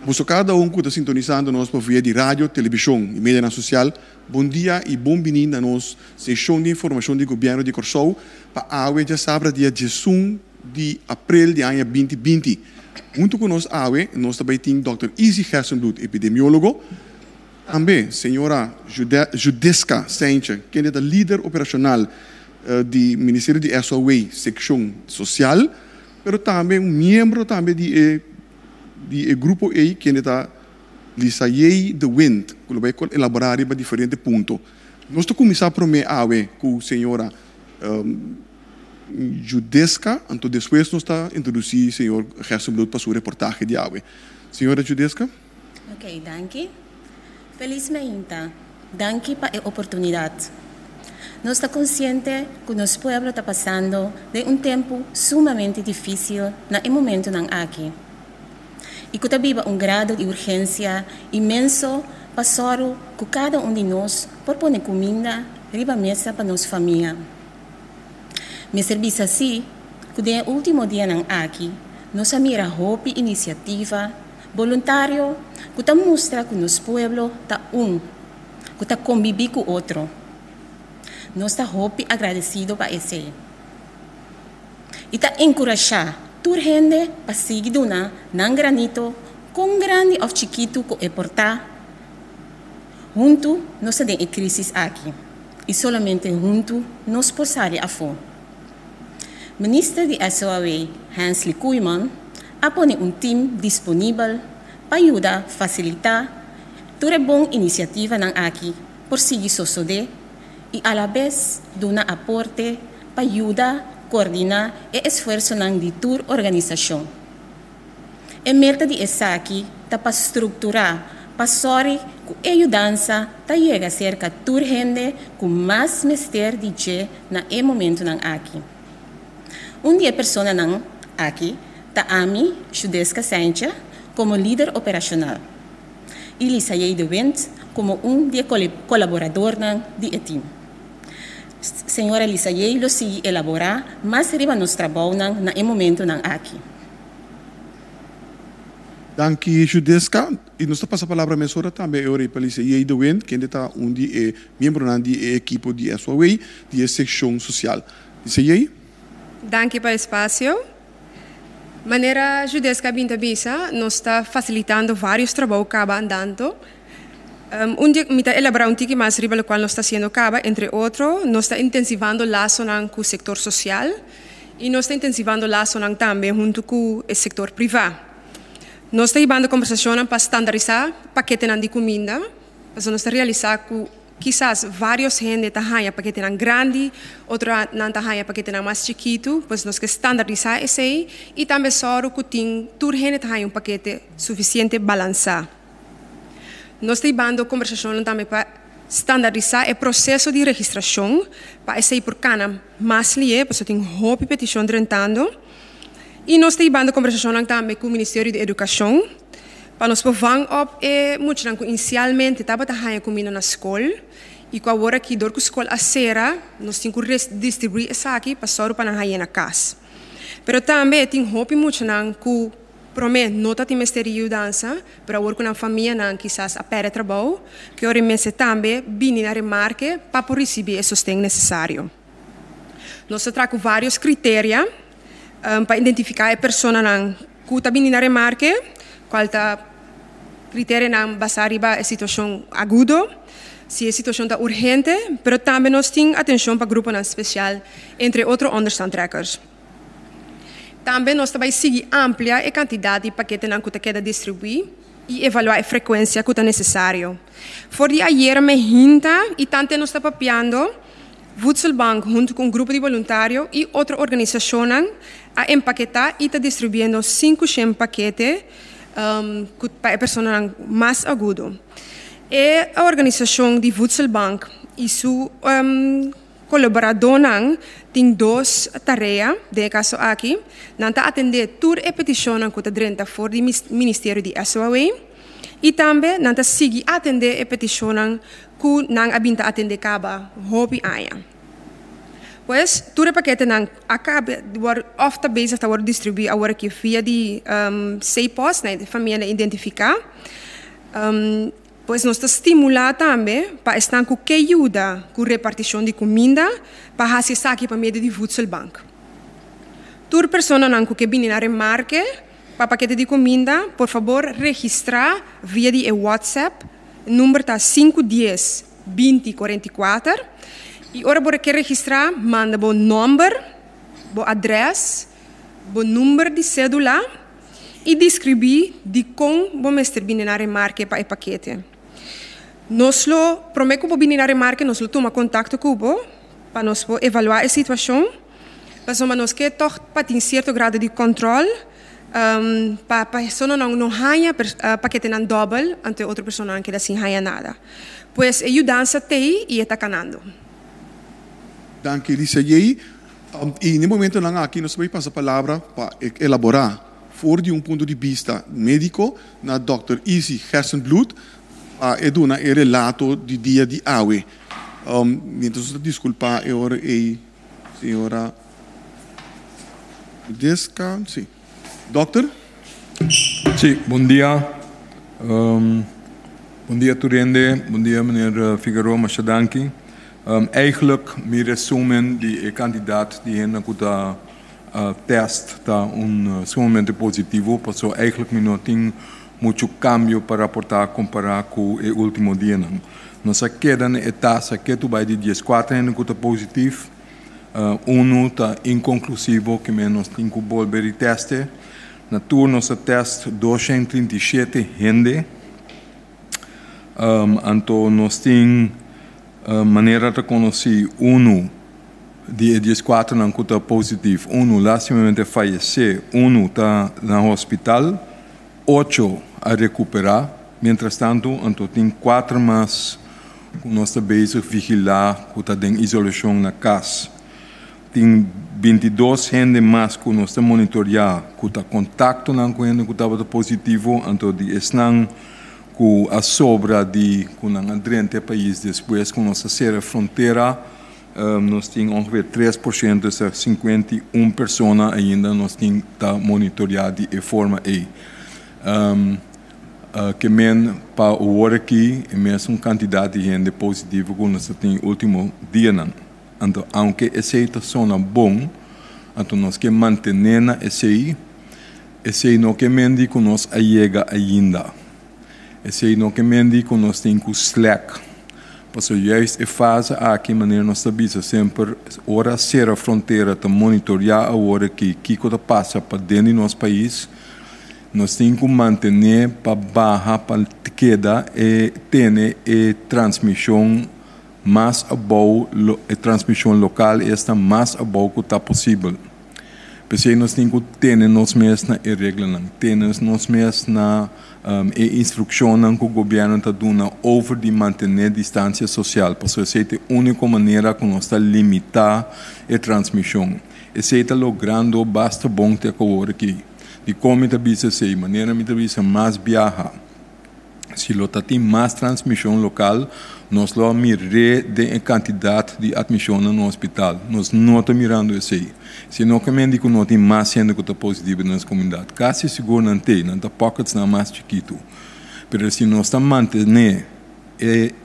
Você cada que está sintonizando nós por via de rádio, televisão e mídia social, bom dia e bem-vindo a nossa sessão de informação do governo de Corsou para a AUE já sabe dia 16 de abril de ano 2020. Junto com nós, AUE, nós também temos Dr. Izzy Hersenbloed, epidemiólogo, também senhora Judeska Sainche, que é a líder operacional do Ministério de SOA, secção social, mas também membro também de grupo E, que está Lisayei de Wind, que vai elaborar para diferentes pontos. Nós vamos começar primeiro com a senhora Judeska, então depois nós vamos introduzir o senhor Hersenbloed para sua reportagem de AUE. Senhora Judeska? Ok, danke. Felizmente, danke para a oportunidade. Nós estamos conscientes que o nosso povo está passando de tempo sumamente difícil no momento aqui. E que vive grado de urgência imenso para que cada de nós por pôr comida riba mesa para nossa família. Me serviço assim, que no último dia aqui, nós mira hope iniciativa voluntário que mostra que nosso povo está que está conviver com o outro. Nós está hope agradecido para esse. E está encorajar toda gente para seguir nan granito, com grande ou chiquito que é portar. Junto, nós temos crise aqui. E somente junto, nós podemos a fome. Ministro de SOA, Hans-Lee Koeman, apone time disponível para ajudar a facilitar toda boa iniciativa aqui por seguir sosode e, a la vez, dar aporte para ajudar coordenar o esforço de toda organização. A meta de essa aqui está para estruturar, para sorrir que a ajudança chega a cerca de toda gente com mais mestre de que no momento aqui. Dia pessoa aqui está a mim, Judeska Sainche, como líder operacional. E Lisayei de Wind como dia colaborador do time. Senhora Lisayei lo sigue elaborar, mas arriba nosso trabalho no momento aqui. Danke, Judeska. E nós passamos a palavra mesora também para Lisayei de Wind, que está membro da equipe de SOA, de secção social. Lisayei? Danke para o espaço. Maneira Judeska Bintabisa, nós está facilitando vários trabalhos que acabam andando. Dia me está elaborando tiki mais riba o qual nós está sendo caba, entre outros, nós está intensivando laço com o setor social e nós está intensivando laço também junto com o setor privado. Nós está ibando conversação para standardizar paquete de comida, para nós está realizar que quizás vários gente tahanha paquete grande, outra não tahanha paquete mais chiquito, pois nós que standardizar esse e também só que tem toda gente tahanha paquete suficiente balançado. Nós estamos conversação também para standardizar o processo de registração, para esse por cana mais lié, porque tem hope petição tentando. E nós estamos conversação também com o Ministério da Educação, para nós poder muito inicialmente estava a comida na escola, e com agora que dor com a escola a sera, nós temos que distribuir isso aqui para só para na na casa. Pero também tem hope muito que prometo nota de mistério dança para o com a família não quizás a pere trabalho que ora messe também bini na remarque para receber o sustento necessário. Nós trazemos vários critérios para identificar a pessoa que está bini na remarque, qual está critério não basar a situação aguda, se a situação está urgente, mas também nós temos atenção para grupo especial, entre outros understandtrekkers. Também nós também seguir amplia a quantidade de paquetes que queda distribuir e avaliar a frequência que é necessário. Por de ayer me hinta e tanto nós estamos papiando Voedselbank junto com um grupo de voluntários e outra organização a empaquetar e está distribuindo 500 paquetes para a pessoa mais aguda. E a organização de Voedselbank e sua colaborador tem duas tarefas, de caso aqui, não atender toda a petição que está dentro do Ministério de SOA e também não seguir atender a petição que não habita atender caba hobby aia. Pues, tudo paquete não acaba ofta bezig te worden distribuir agora que via de CPOS, né, de família identificar. Pois nós está estimular também para estar com que ajuda com repartição de comida para fazer saque para meio de voedselbank. Tudo pessoa não que vem na remarque para paquete de comida, por favor, registrar via de WhatsApp, número está 510 2044. E ora por que registrar, manda o número, o adres, o número de cédula e descrever de como vamos vir na remarque para o paquete. Nós lo prometo que vir na remarque, nós lo toma contato com o para nós evaluar a situação, para nós que toch para ter certo grado de controle, para a pessoa não ganha paquete não double, ante outra pessoa não quer assim ganha nada. Pois a ajudança tem e está canando. Danke, Lisa Yei. E no momento não aqui nós vamos passar a palavra para elaborar, for de ponto de vista médico, na Dr. Isi Hersenblut, a eduna e relato di dia di awe. Então, desculpa, agora a senhora Desca, sim. Doctor? Sim, bom dia. Bom dia, Turende. Bom dia, meneer Figueroa Machadanki. Eigenlijk, mijn resumen, die kandidaat die hen na test está sumamente positivo, passou eigenlijk não tem muito cambio para reportar comparar com o último dia. Nossa queda na taxa que tu vai de 14 ainda está positivo, está inconclusivo que menos tem que volver a teste. Na tour nossa teste 237 gente, então nós temos maneira de conhecer de 14 não está positivo, lastimamente faleceu, está no hospital, 8 a recuperar, mientras tanto, então tem 4 mais que nós estamos bezig vigilar, que está em isolação na casa. Tem 22 gente mais que nós estamos monitorear, que está em contato com gente que estava positivo, então estão com a sobra de adrente país depois com nossa serra fronteira, nós temos ongeveer 3% dessas 51 pessoas ainda nós temos que monitorear de forma que men para o hora aqui é mesmo quantidade de gente positiva que nós temos no último dia. Então, aunque essa situação é bom, então nós que manter esse não que mendi que nós chega ainda. Esse não que mendi que nós temos que slack. Porque juist a fase aqui, maneira nós sabemos sempre, hora ser a fronteira, de monitorear a hora que está passa para dentro do nosso país, nós temos que manter para barra, para queda e ter a transmissão mais boa, a transmissão local está mais boa que está possível. Porque nós temos que ter nós mesmos na regra, ter nós mesmos na instrução que o governo está dando over de manter a distância social, porque essa é a única maneira que nós está limitar a transmissão. Essa está logrando bastante bom até agora aqui. De como está bisa sei, maneira está bisa mais viaja. Se lo tem mais transmissão local, nós lo miramos de quantidade de admissão no hospital. Nós não estamos mirando isso aí. Se não que não tem mais gente que está positiva na comunidade, quase seguro não tem pockets não mais chiquito. Mas se nós estamos mantendo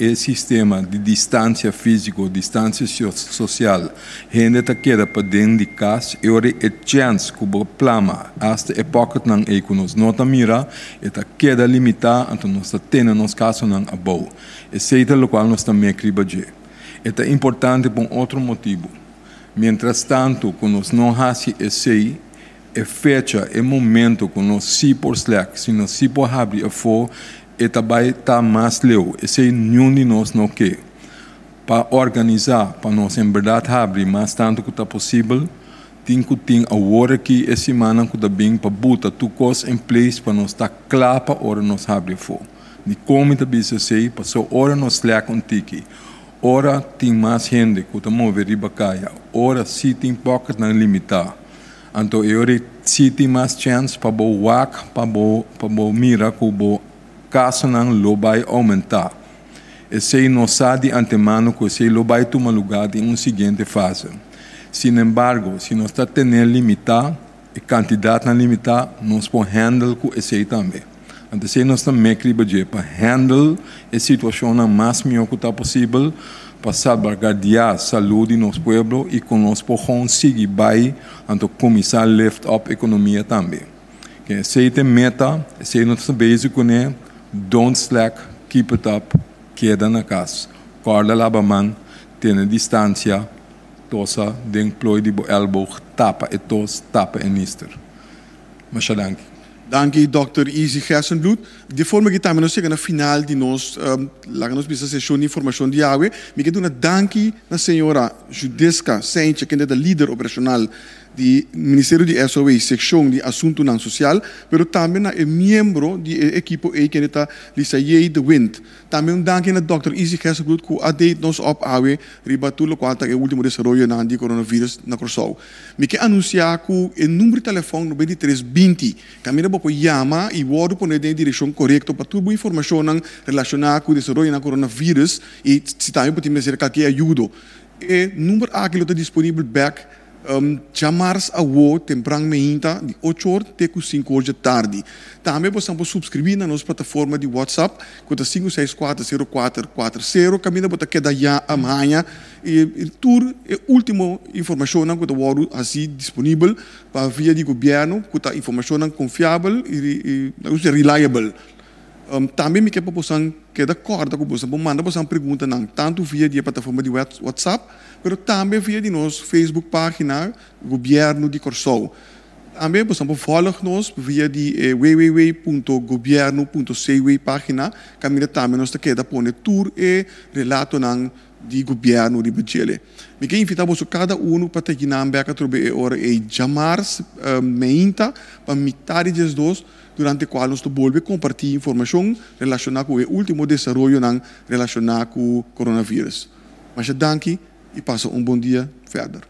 o sistema de distância física, distância social, gente está queda para dentro de casa, e ora é chance que o plama, hasta a pocket não é que nós não está mira, está queda limitada, então nós está tendo nos casos não a boa. Esse é o qual nós também escrevemos. É importante por outro motivo. Mientras tanto, que nós não fazemos esse, é fecha, é momento que nós se por slack, se nós se por abrir a for, e também está mais leu. Esse nenhum de nós não quer. Para organizar, para nós em verdade abrir mais tanto que está possível, tem que ter a hora que essa semana que está bem para botar tudo coisa em place para nós estar claro para a hora nós abrir for. De como está bem assim, para a hora nós slack um tiki. Ora tem mais gente que está mover riba caia. Ora se tem pocket não limitar. Então eu se tem mais chance para o WAC, para o mira que o caso não vai aumentar. Esse não sabe de antemano que esse vai tomar lugar em uma seguinte fase. Sin embargo, si nós está tendo limitado, a quantidade não limitada, nós podemos handle com esse também. Então, se nós também queremos para handle a situação o mais melhor que possível, para salvaguardar a saúde de nosso povo e com nós podemos seguir bem, então começar a lift up a economia também. Se tem meta, se nós estamos bezig com ele, don't slack, keep it up, queda na casa. Corda labaman, tem distância, tosa, den plooi die elbow, tapa e tos, tapa e nister. Mas dank. Dank u, Dr. Easy Gersenbloed. De forma que também nós chegamos no final de nós, lá nós precisamos sessão de informação de água. Me quero dar dank na senhora Judesca Sainz, que é a líder operacional do Ministério de SOE, secção de assunto não social, pero também é membro do equipo que está Lisaye de Wind. Também dank na Dr. Easy Gersenbloed que adeit nos op água, ribatulo quanto é o último desenvolvimento na de coronavírus na Corsou. Me quero anunciar que o número de telefone 9320, caminha para chama e vou poner na direção correta para toda a informação relacionada com o desenvolvimento na coronavírus e se também podemos ter qualquer ajuda. O número aqui está disponível back chamar-se a o temprano meinta de 8 horas até 5 horas da tarde. Também podemos subscrever na nossa plataforma de WhatsApp, que é 5640440, caminha para que já amanhã e tudo é a última informação que está assim disponível para via de governo, que é informação confiável e reliable. Também me quer para você que de acordo com você, manda você uma pergunta tanto via de plataforma de WhatsApp, mas também via de nossa Facebook página Governo de Corsou. Também você pode follow-nos via de www.governo.cw página, que também nós queda pôr tour e relato de governo de Chile. Me quer invitar você cada para ter na Ambeca trobe hora e chamar meinta para metade dos dois durante o qual nós volvemos a compartilhar informação relacionada com o último desenvolvimento relacionado com o coronavírus. Mas danke e passa bom dia, verder.